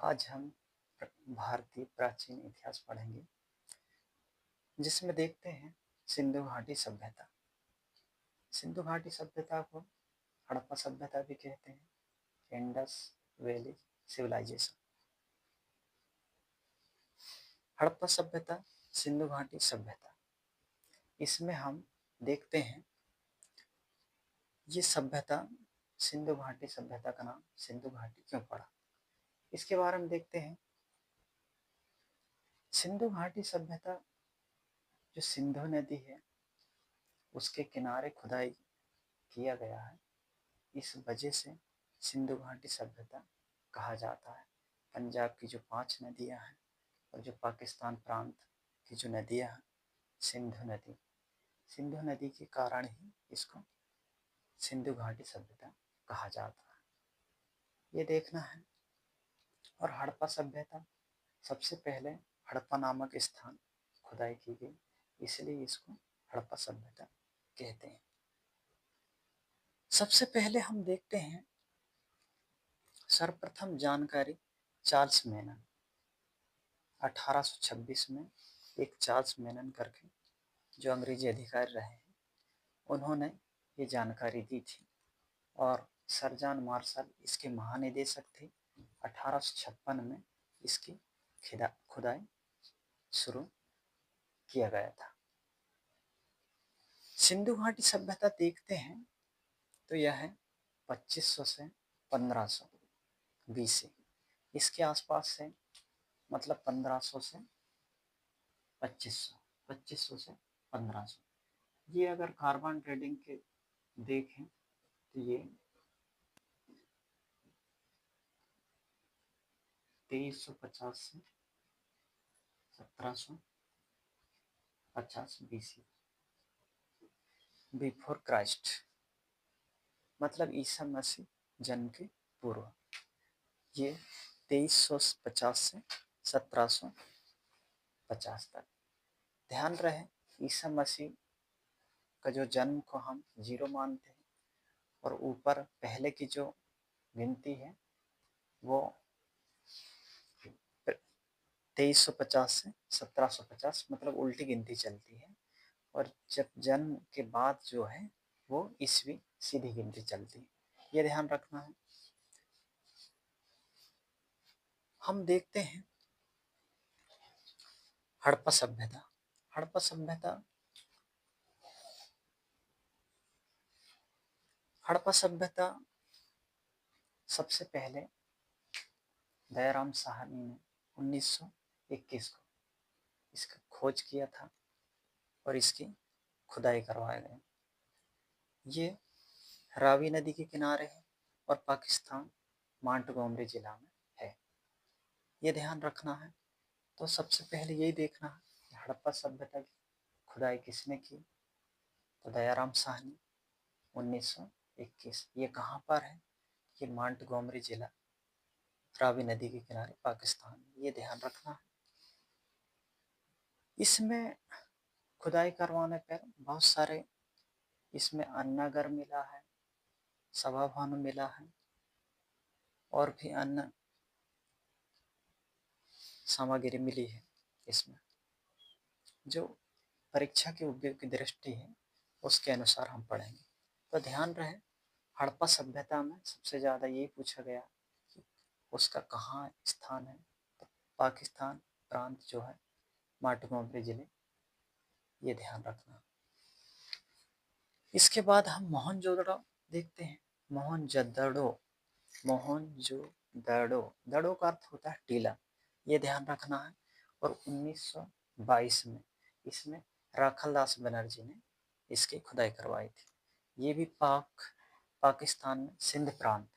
आज हम भारतीय प्राचीन इतिहास पढ़ेंगे, जिसमें देखते हैं सिंधु घाटी सभ्यता। सिंधु घाटी सभ्यता को हड़प्पा सभ्यता भी कहते हैं, इंडस वैली सिविलाइजेशन। हड़प्पा सभ्यता, सिंधु घाटी सभ्यता, इसमें हम देखते हैं ये सभ्यता, सिंधु घाटी सभ्यता का नाम सिंधु घाटी क्यों पड़ा, इसके बारे में देखते हैं। सिंधु घाटी सभ्यता जो सिंधु नदी है उसके किनारे खुदाई किया गया है, इस वजह से सिंधु घाटी सभ्यता कहा जाता है। पंजाब की जो 5 नदियां हैं और जो पाकिस्तान प्रांत की जो नदियां हैं, सिंधु नदी के कारण ही इसको सिंधु घाटी सभ्यता कहा जाता है, ये देखना है। और हड़प्पा सभ्यता, सबसे पहले हड़प्पा नामक स्थान खुदाई की गई, इसलिए इसको हड़प्पा सभ्यता कहते हैं। सबसे पहले हम देखते हैं सर्वप्रथम जानकारी चार्ल्स मेनन। 1826 में एक चार्ल्स मेनन करके जो अंग्रेजी अधिकारी रहे हैं, उन्होंने ये जानकारी दी थी और सर जॉन मार्शल इसके महानिदेशक थे। 1856 में इसकी खुदाई शुरू किया गया था। सिंधु घाटी सभ्यता देखते हैं तो यह है 2500 से 1500 BC, इसके आसपास से, मतलब 1500 से 2500, 2500 से 1500। ये अगर कार्बन ट्रेडिंग के देखें तो ये 2350 से 1750 BC, बिफोर क्राइस्ट, मतलब ईसा मसीह जन्म के पूर्व। ये 2350 से 1750 तक। ध्यान रहे, ईसा मसीह का जो जन्म को हम 0 मानते हैं और ऊपर पहले की जो गिनती है वो 2350 से 1750, मतलब उल्टी गिनती चलती है। और जब जन्म के बाद जो है वो ईसवी सीधी गिनती चलती है, ये ध्यान रखना है। हम देखते हैं हड़प्पा सभ्यता। हड़प्पा सभ्यता, हड़प्पा सभ्यता सबसे पहले दयाराम साहनी ने 1921 को इसका खोज किया था और इसकी खुदाई करवाए गए। ये रावी नदी के किनारे है और पाकिस्तान मांटगोमरी जिला में है, ये ध्यान रखना है। तो सबसे पहले यही देखना है कि हड़प्पा सभ्यता की खुदाई किसने की, तो दयाराम साहनी 1921। ये कहाँ पर है, ये मांटगोमरी जिला, रावी नदी के किनारे, पाकिस्तान, ये ध्यान रखना है। इसमें खुदाई करवाने पर बहुत सारे इसमें अन्नागर मिला है, सभा भवन मिला है और भी अन्य सामग्री मिली है। इसमें जो परीक्षा के उपयोग की दृष्टि है उसके अनुसार हम पढ़ेंगे। तो ध्यान रहे, हड़प्पा सभ्यता में सबसे ज़्यादा यही पूछा गया कि उसका कहाँ स्थान है, तो पाकिस्तान प्रांत जो है, मांटगोमरी जिले, ये ध्यान रखना। इसके बाद हम मोहनजोदड़ो देखते हैं। मोहनजोदड़ो, दड़ो का अर्थ होता है टीला, ये ध्यान रखना है। और 1922 में इसमें राखलदास बनर्जी ने इसकी खुदाई करवाई थी। ये भी पाकिस्तान में सिंध प्रांत,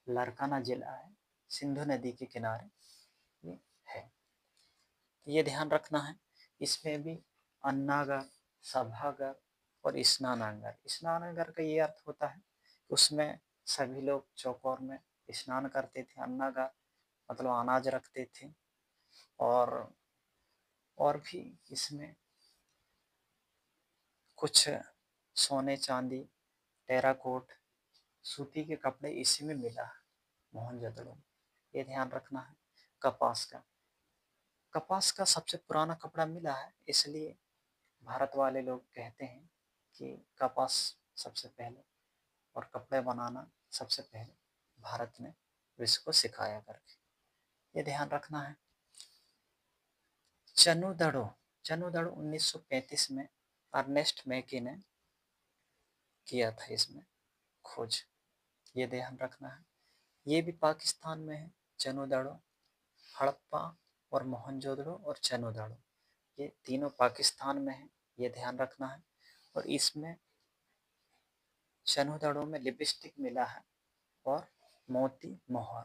लारकाना जिला है, सिंधु नदी के किनारे ये है, ये ध्यान रखना है। इसमें भी अन्नागर, सभागार और स्नानागार। स्नानागार का ये अर्थ होता है उसमें सभी लोग चौकोर में स्नान करते थे। अन्नागार मतलब अनाज रखते थे। और भी इसमें कुछ सोने चांदी, टेराकोट, सूती के कपड़े इसी में मिला है मोहनजोदड़ो में, ये ध्यान रखना है। कपास का। कपास का सबसे पुराना कपड़ा मिला है, इसलिए भारत वाले लोग कहते हैं कि कपास सबसे पहले और कपड़े बनाना सबसे पहले भारत ने विश्व को सिखाया करके, ये ध्यान रखना है। चनुदड़ो 1935 में अर्नेस्ट मैकी ने किया था इसमें खोज, ये ध्यान रखना है। ये भी पाकिस्तान में है। चनुदड़ो, हड़प्पा और मोहनजोदड़ो और चनुदड़ो, ये तीनों पाकिस्तान में है, ये ध्यान रखना है। और इसमें चनुदड़ो में लिपस्टिक मिला है और मोती मोहर।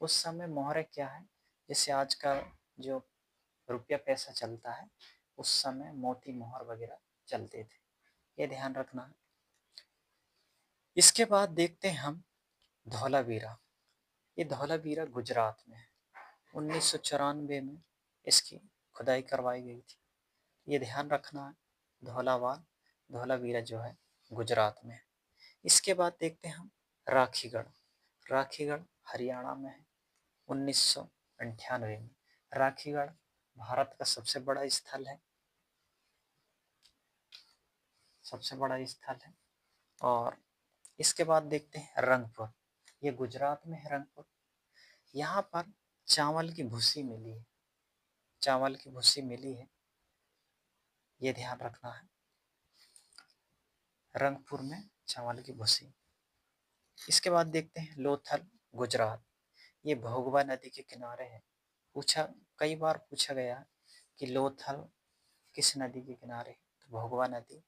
उस समय मोहरें क्या है, जैसे आज का जो रुपया पैसा चलता है, उस समय मोती मोहर वगैरह चलते थे, ये ध्यान रखना है। इसके बाद देखते हैं हम धौलावीरा। ये धौलावीरा गुजरात में है। 1994 में इसकी खुदाई करवाई गई थी, ये ध्यान रखना है। धौलावीरा जो है गुजरात में है। इसके बाद देखते हैं हम राखीगढ़। राखीगढ़ हरियाणा में है। 1998 में राखीगढ़ भारत का सबसे बड़ा स्थल है, सबसे बड़ा स्थल है। और इसके बाद देखते हैं रंगपुर। ये गुजरात में है रंगपुर। यहाँ पर चावल की भूसी मिली है, चावल की भूसी मिली है, ये ध्यान रखना है। रंगपुर में चावल की भूसी। इसके बाद देखते हैं लोथल गुजरात। ये भोगवा नदी के किनारे है। कई बार पूछा गया कि लोथल किस नदी के किनारे है, तो भोगवा नदी।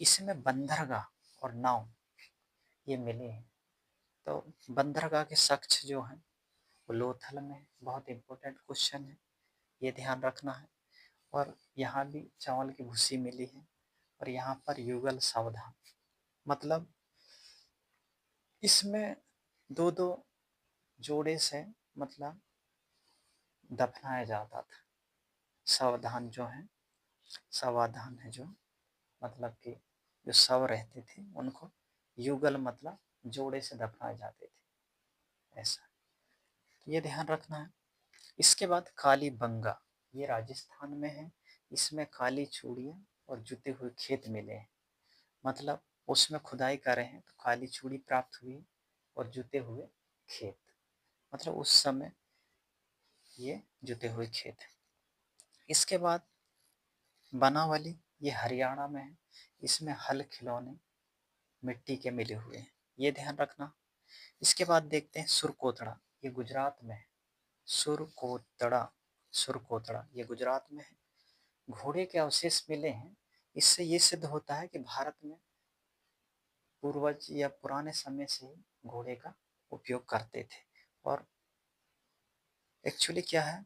इसमें बंदरगाह और नाव ये मिले हैं। तो बंदरगाह के शख्स जो हैं वो लोथल में, बहुत इम्पोर्टेंट क्वेश्चन है, ये ध्यान रखना है। और यहाँ भी चावल की भूसी मिली है। और यहाँ पर युगल सावधान, मतलब इसमें दो दो जोड़े से मतलब दफनाया जाता था। सावधान जो है, सावधान है जो, मतलब कि जो शव रहते थे उनको युगल मतलब जोड़े से दफनाए जाते थे, ऐसा, ये ध्यान रखना है। इसके बाद कालीबंगा, ये राजस्थान में है। इसमें काली चूड़ियाँ और जुते हुए खेत मिले हैं, मतलब उसमें खुदाई करे हैं तो काली चूड़ी प्राप्त हुई और जुते हुए खेत, मतलब उस समय ये जुते हुए खेत है। इसके बाद बनावली, ये हरियाणा में है। इसमें हल खिलौने मिट्टी के मिले हुए हैं, ये ध्यान रखना। इसके बाद देखते हैं सुरकोतड़ा, ये गुजरात में है। सुरकोतड़ा, सुरकोतड़ा ये गुजरात में है। घोड़े के अवशेष मिले हैं। इससे ये सिद्ध होता है कि भारत में पूर्वज या पुराने समय से ही घोड़े का उपयोग करते थे। और एक्चुअली क्या है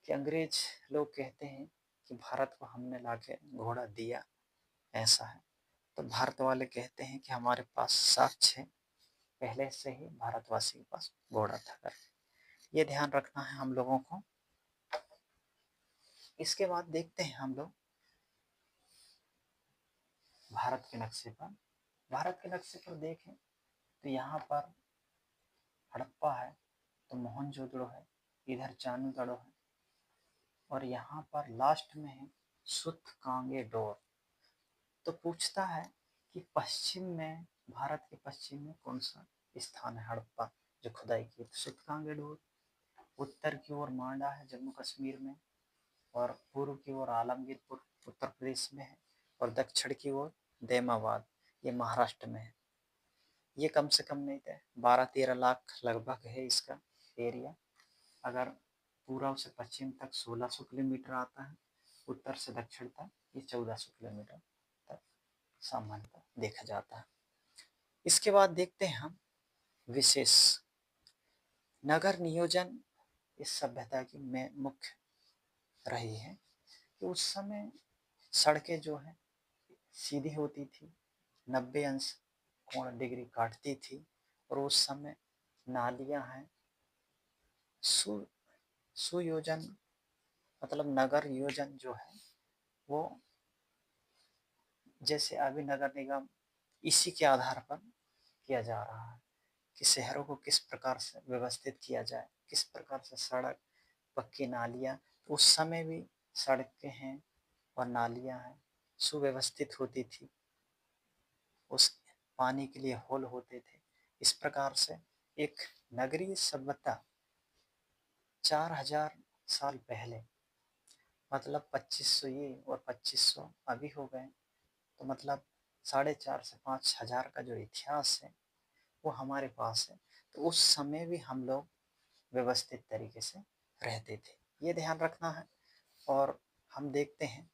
कि अंग्रेज लोग कहते हैं कि भारत को हमने लाके घोड़ा दिया, ऐसा है। तो भारत वाले कहते हैं कि हमारे पास साक्ष्य है, पहले से ही भारतवासी के पास घोड़ा था कर, ये ध्यान रखना है हम लोगों को। इसके बाद देखते हैं हम लोग भारत के नक्शे पर। भारत के नक्शे पर देखें तो यहाँ पर हड़प्पा है, तो मोहनजोदड़ो है, इधर चांदगढ़ है, और यहाँ पर लास्ट में है सूतकांगेडोर। तो पूछता है कि पश्चिम में, भारत के पश्चिम में कौन सा स्थान है हड़प्पा जो खुदाई की, तो सूतकांगेडोर। उत्तर की ओर मांडा है जम्मू कश्मीर में, और पूर्व की ओर आलमगीरपुर उत्तर प्रदेश में है, और दक्षिण की ओर देमाबाद ये महाराष्ट्र में है। ये कम से कम नहीं थे 12-13 लाख लगभग है इसका एरिया। अगर पूर्व से पश्चिम तक 1600 किलोमीटर आता है, उत्तर से दक्षिण तक ये 1400 किलोमीटर तक सामान्यतः देखा जाता है। इसके बाद देखते हैं हम विशेष नगर नियोजन इस सभ्यता की में मुख्य रही है कि उस समय सड़कें जो है सीधी होती थी, 90 अंश कोण डिग्री काटती थी, और उस समय नालियां हैं सुयोजन, मतलब नगर योजन जो है वो, जैसे अभी नगर निगम इसी के आधार पर किया जा रहा है कि शहरों को किस प्रकार से व्यवस्थित किया जाए, किस प्रकार से सड़क, पक्की नालियाँ, उस समय भी सड़कें हैं और नालियाँ हैं, सुव्यवस्थित होती थी, उस पानी के लिए होल होते थे। इस प्रकार से एक नगरीय सभ्यता 4000 साल पहले, मतलब 2500 ये और 2500 अभी हो गए, तो मतलब 4,500 से 5,000 का जो इतिहास है वो हमारे पास है। तो उस समय भी हम लोग व्यवस्थित तरीके से रहते थे, ये ध्यान रखना है। और हम देखते हैं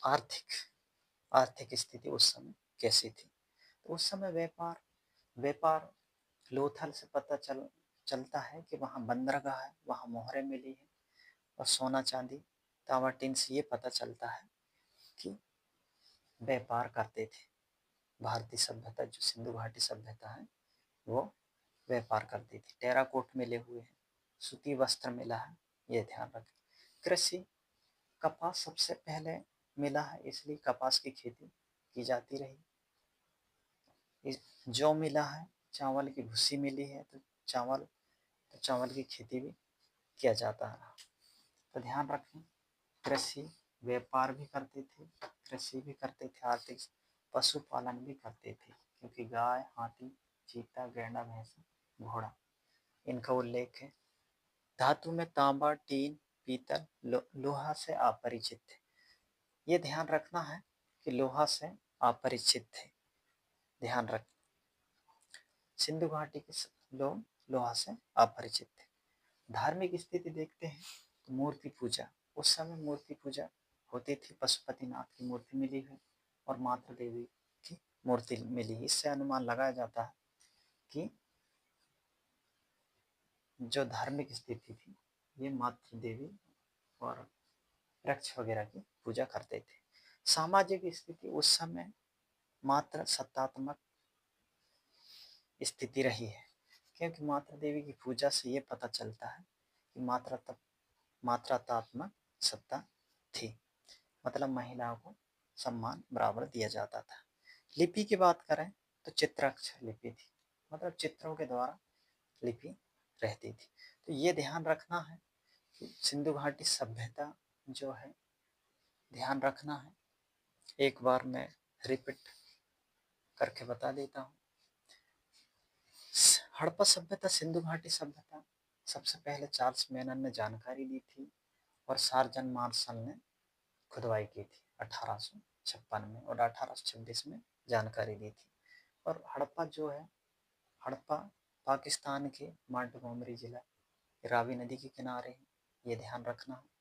आर्थिक आर्थिक स्थिति उस समय कैसी थी। तो उस समय व्यापार व्यापार लोथल से पता चलता है कि वहाँ बंदरगाह है, वहाँ मोहरें मिली है और सोना चांदी तांबा टीन से ये पता चलता है कि व्यापार करते थे। भारतीय सभ्यता जो सिंधु घाटी सभ्यता है वो व्यापार करती थी। टेराकोट मिले हुए हैं, सूती वस्त्र मिला है, ये ध्यान रखें। कृषि, कपास सबसे पहले मिला है, इसलिए कपास की खेती की जाती रही। जौ मिला है, चावल की भूसी मिली है, तो चावल की खेती भी किया जाता है। तो ध्यान रखें, कृषि, व्यापार भी करते थे, कृषि भी करते थे, आर्थिक, पशुपालन भी करते थे, क्योंकि गाय, हाथी, चीता, गैंडा, भैंस, घोड़ा, इनका उल्लेख है। धातु में तांबा, टीन, पीतल, लोहा से अपरिचित थे। ये ध्यान रखना है कि लोहा से अपरिचित थे, ध्यान रख। सिंधु घाटी के लोग लोहा से अपरिचित थे। धार्मिक स्थिति देखते हैं तो मूर्ति पूजा, उस समय मूर्ति पूजा होती थी। पशुपतिनाथ की मूर्ति मिली है और मातृ देवी की मूर्ति मिली। इससे अनुमान लगाया जाता है कि जो धार्मिक स्थिति थी ये मातृ देवी और वृक्ष वगैरह की पूजा करते थे। सामाजिक स्थिति उस समय मात्र सत्तात्मक स्थिति रही है, क्योंकि मातृ देवी की पूजा से ये पता चलता है कि मात्रात्मक सत्ता थी, मतलब महिलाओं को सम्मान बराबर दिया जाता था। लिपि की बात करें तो चित्राक्षर लिपि थी, मतलब चित्रों के द्वारा लिपि रहती थी। तो ये ध्यान रखना है कि सिंधु घाटी सभ्यता जो है, ध्यान रखना है। एक बार मैं रिपीट करके बता देता हूँ। हड़प्पा सभ्यता, सिंधु घाटी सभ्यता, सबसे पहले चार्ल्स मेनन ने जानकारी दी थी और सार्जन मार्शल ने खुदवाई की थी 1856 में, और 1826 में जानकारी दी थी। और हड़प्पा जो है, हड़प्पा पाकिस्तान के मोंटगोमरी जिला, रावी नदी के किनारे है, ये ध्यान रखना है।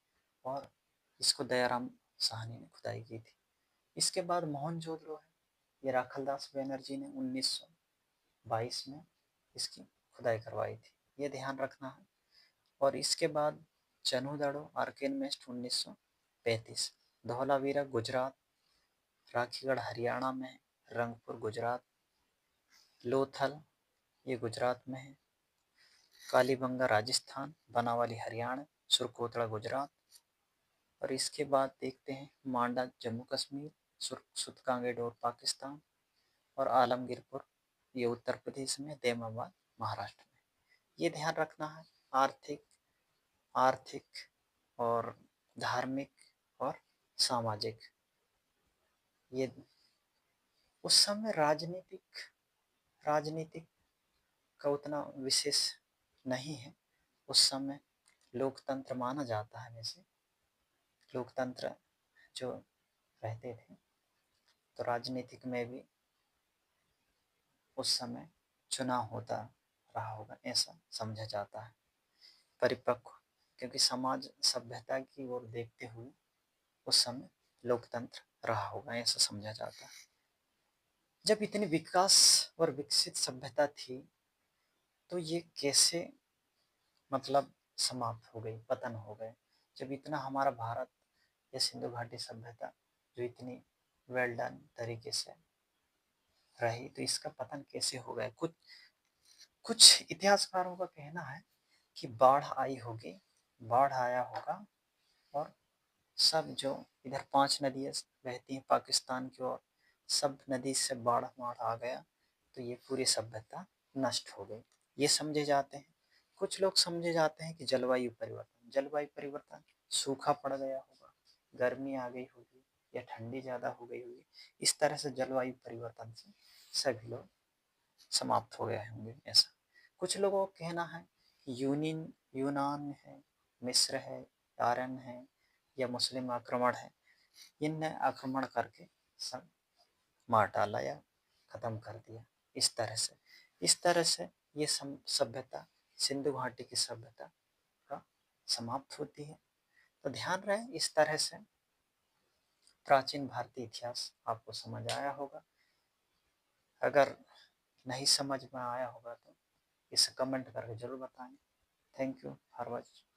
और इसको दयाराम साहनी ने खुदाई की थी। इसके बाद मोहनजोदड़ो है, ये राखलदास बनर्जी ने 1922 में इसकी खुदाई करवाई थी, ये ध्यान रखना है। और इसके बाद चन्हूदाड़ो आर्केनमेस्ट 1935, धौलावीरा गुजरात, राखीगढ़ हरियाणा में है, रंगपुर गुजरात, लोथल ये गुजरात में है, कालीबंगा राजस्थान, बनावाली हरियाणा, सुरकोतड़ा गुजरात। और इसके बाद देखते हैं मांडा जम्मू कश्मीर, सुतकांगेडोर पाकिस्तान, और आलमगीरपुर ये उत्तर प्रदेश में, देमाबाद महाराष्ट्र में। ये ध्यान रखना है। आर्थिक आर्थिक और धार्मिक और सामाजिक, ये उस समय राजनीतिक का उतना विशेष नहीं है। उस समय लोकतंत्र माना जाता है, वैसे लोकतंत्र जो रहते थे, तो राजनीतिक में भी उस समय चुनाव होता रहा होगा, ऐसा समझा जाता है। परिपक्व, क्योंकि समाज सभ्यता की ओर देखते हुए उस समय लोकतंत्र रहा होगा, ऐसा समझा जाता है। जब इतनी विकास और विकसित सभ्यता थी तो ये कैसे, मतलब समाप्त हो गई, पतन हो गए। जब इतना हमारा भारत या सिंधु घाटी सभ्यता जो इतनी वेल डन तरीके से रही, तो इसका पतन कैसे हो गया। कुछ इतिहासकारों का कहना है कि बाढ़ आई होगी, बाढ़ आया होगा, और सब जो इधर 5 नदियाँ बहती हैं पाकिस्तान की ओर, सब नदी से बाढ़ आ गया, तो ये पूरी सभ्यता नष्ट हो गई। ये समझे जाते हैं, कुछ लोग समझे जाते हैं कि जलवायु परिवर्तन सूखा पड़ गया होगा, गर्मी आ गई होगी या ठंडी ज़्यादा हो गई होगी। इस तरह से जलवायु परिवर्तन से सभी लोग समाप्त हो गए होंगे ऐसा। कुछ लोगों का कहना है यूनान है, मिस्र है, आर्यन है या मुस्लिम आक्रमण है, इनने आक्रमण करके सब मार डाला या ख़त्म कर दिया। इस तरह से ये सभ्यता, सिंधु घाटी की सभ्यता का समाप्त होती है। तो ध्यान रहे, इस तरह से प्राचीन भारतीय इतिहास आपको समझ आया होगा। अगर नहीं समझ में आया होगा तो इसे कमेंट करके ज़रूर बताएं। Thank you for watching.